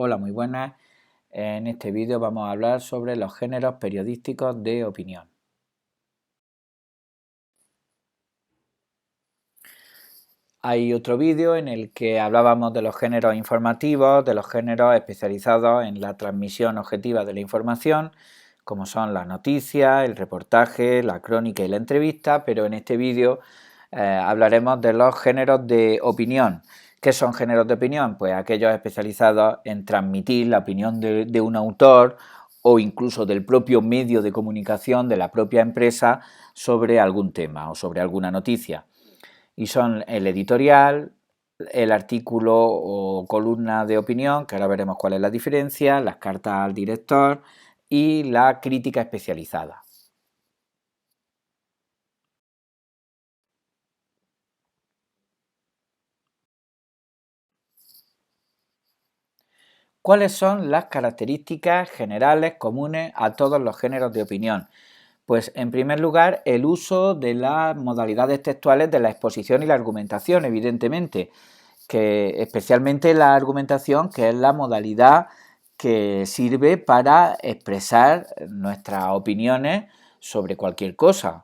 Hola, muy buenas. En este vídeo vamos a hablar sobre los géneros periodísticos de opinión. Hay otro vídeo en el que hablábamos de los géneros informativos, de los géneros especializados en la transmisión objetiva de la información, como son la noticia, el reportaje, la crónica y la entrevista, pero en este vídeo hablaremos de los géneros de opinión. ¿Qué son géneros de opinión? Pues aquellos especializados en transmitir la opinión de un autor o incluso del propio medio de comunicación de la propia empresa sobre algún tema o sobre alguna noticia. Y son el editorial, el artículo o columna de opinión, que ahora veremos cuál es la diferencia, las cartas al director y la crítica especializada. ¿Cuáles son las características generales comunes a todos los géneros de opinión? Pues en primer lugar el uso de las modalidades textuales de la exposición y la argumentación, evidentemente, que especialmente la argumentación, que es la modalidad que sirve para expresar nuestras opiniones sobre cualquier cosa.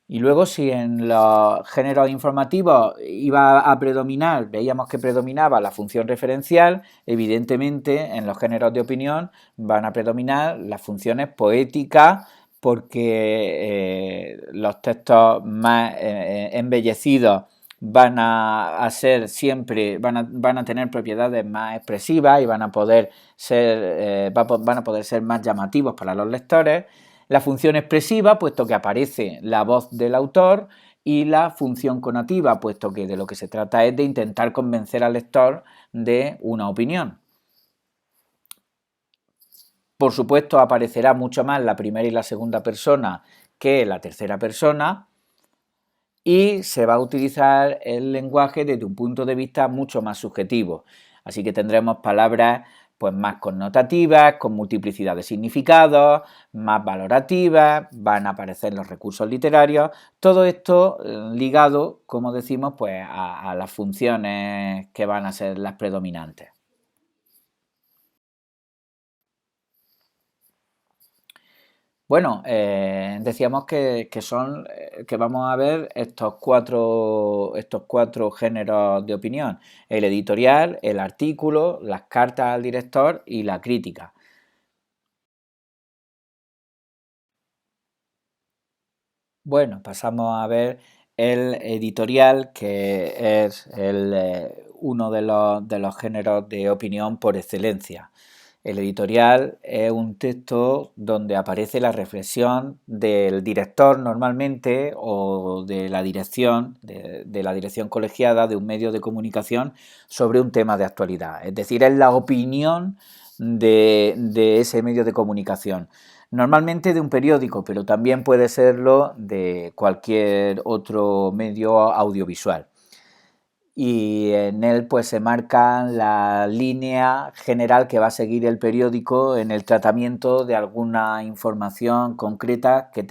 Y luego si en los géneros informativos iba a predominar, veíamos que predominaba la función referencial, evidentemente en los géneros de opinión van a predominar las funciones poéticas porque los textos más embellecidos van a ser siempre, van a tener propiedades más expresivas y van a poder ser, van a poder ser más llamativos para los lectores. La función expresiva, puesto que aparece la voz del autor, y la función conativa, puesto que de lo que se trata es de intentar convencer al lector de una opinión. Por supuesto, aparecerá mucho más la primera y la segunda persona que la tercera persona, y se va a utilizar el lenguaje desde un punto de vista mucho más subjetivo. Así que tendremos palabras pues más connotativas, con multiplicidad de significados, más valorativas, van a aparecer los recursos literarios, todo esto ligado, como decimos, pues a las funciones que van a ser las predominantes. Bueno, decíamos que vamos a ver estos cuatro géneros de opinión: el editorial, el artículo, las cartas al director y la crítica. Bueno, pasamos a ver el editorial, que es uno de los géneros de opinión por excelencia. El editorial es un texto donde aparece la reflexión del director normalmente o de la dirección, de la dirección colegiada de un medio de comunicación sobre un tema de actualidad. Es decir, es la opinión de ese medio de comunicación. Normalmente de un periódico, pero también puede serlo de cualquier otro medio audiovisual. Y en él pues se marca la línea general que va a seguir el periódico en el tratamiento de alguna información concreta que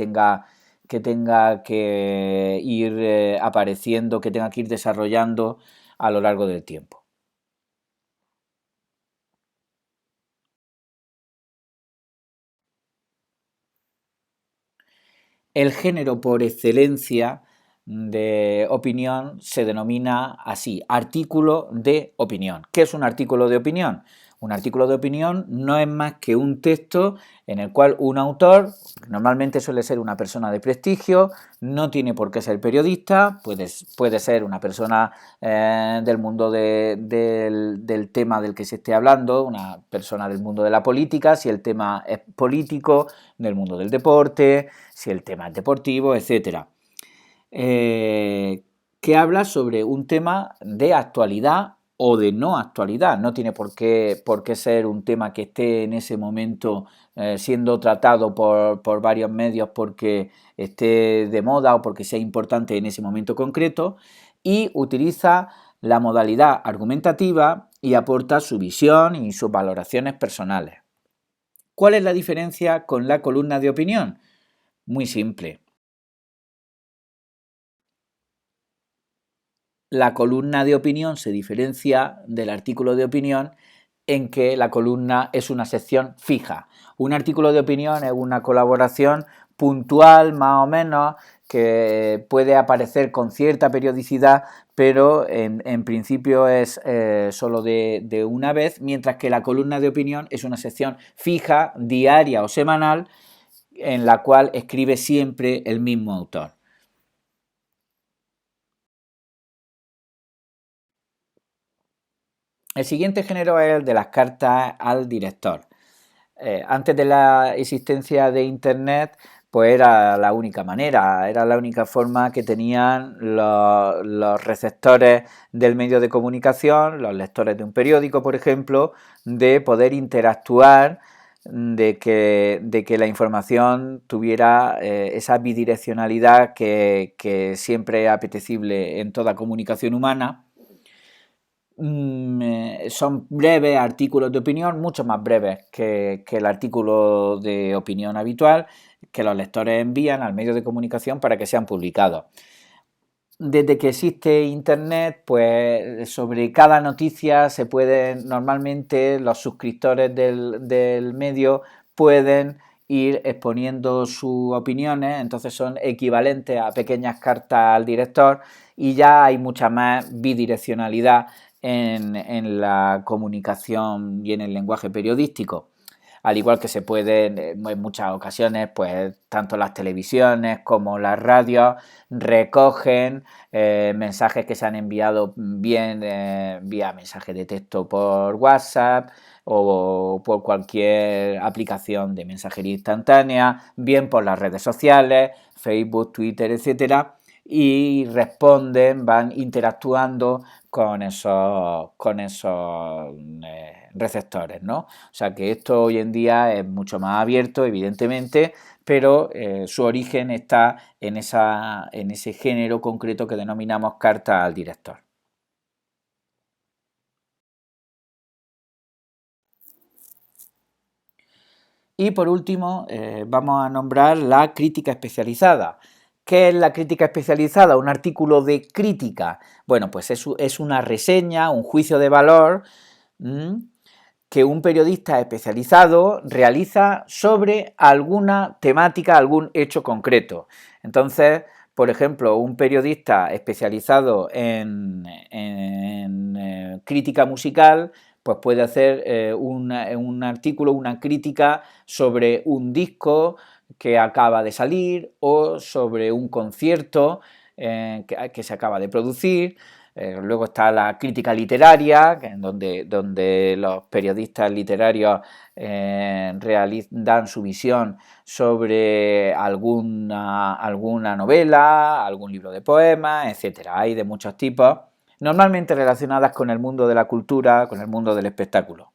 ir apareciendo, que tenga que ir desarrollando a lo largo del tiempo. El género por excelencia de opinión se denomina así: artículo de opinión. ¿Qué es un artículo de opinión? Un artículo de opinión no es más que un texto en el cual un autor, normalmente suele ser una persona de prestigio, no tiene por qué ser periodista, puede ser una persona del mundo del tema del que se esté hablando, una persona del mundo de la política, si el tema es político, del mundo del deporte, si el tema es deportivo, etcétera. Que habla sobre un tema de actualidad o de no actualidad. No tiene por qué ser un tema que esté en ese momento siendo tratado por varios medios porque esté de moda o porque sea importante en ese momento concreto, y utiliza la modalidad argumentativa y aporta su visión y sus valoraciones personales. ¿Cuál es la diferencia con la columna de opinión? Muy simple. La columna de opinión se diferencia del artículo de opinión en que la columna es una sección fija. Un artículo de opinión es una colaboración puntual, más o menos, que puede aparecer con cierta periodicidad, pero en principio es solo de una vez, mientras que la columna de opinión es una sección fija, diaria o semanal, en la cual escribe siempre el mismo autor. El siguiente género es el de las cartas al director. Antes de la existencia de Internet, pues era la única manera, era la única forma que tenían los receptores del medio de comunicación, los lectores de un periódico, por ejemplo, de poder interactuar, de que la información tuviera esa bidireccionalidad que siempre es apetecible en toda comunicación humana. Son breves artículos de opinión, mucho más breves que el artículo de opinión habitual, que los lectores envían al medio de comunicación para que sean publicados. Desde que existe Internet, pues sobre cada noticia se pueden, normalmente los suscriptores del medio pueden ir exponiendo sus opiniones, entonces son equivalentes a pequeñas cartas al director y ya hay mucha más bidireccionalidad en la comunicación y en el lenguaje periodístico. Al igual que se puede en muchas ocasiones, pues tanto las televisiones como las radios recogen mensajes que se han enviado bien vía mensaje de texto por WhatsApp o por cualquier aplicación de mensajería instantánea, bien por las redes sociales, Facebook, Twitter, etcétera, y responden, van interactuando con esos receptores, ¿no? O sea que esto hoy en día es mucho más abierto, evidentemente, pero su origen está en ese género concreto que denominamos carta al director. Y por último, vamos a nombrar la crítica especializada. ¿Qué es la crítica especializada? Un artículo de crítica. Bueno, pues es una reseña, un juicio de valor que un periodista especializado realiza sobre alguna temática, algún hecho concreto. Entonces, por ejemplo, un periodista especializado en crítica musical, pues puede hacer un artículo, una crítica sobre un disco que acaba de salir o sobre un concierto que se acaba de producir. Luego está la crítica literaria, donde los periodistas literarios dan su visión sobre alguna novela, algún libro de poemas, etcétera. Hay de muchos tipos, normalmente relacionadas con el mundo de la cultura, con el mundo del espectáculo.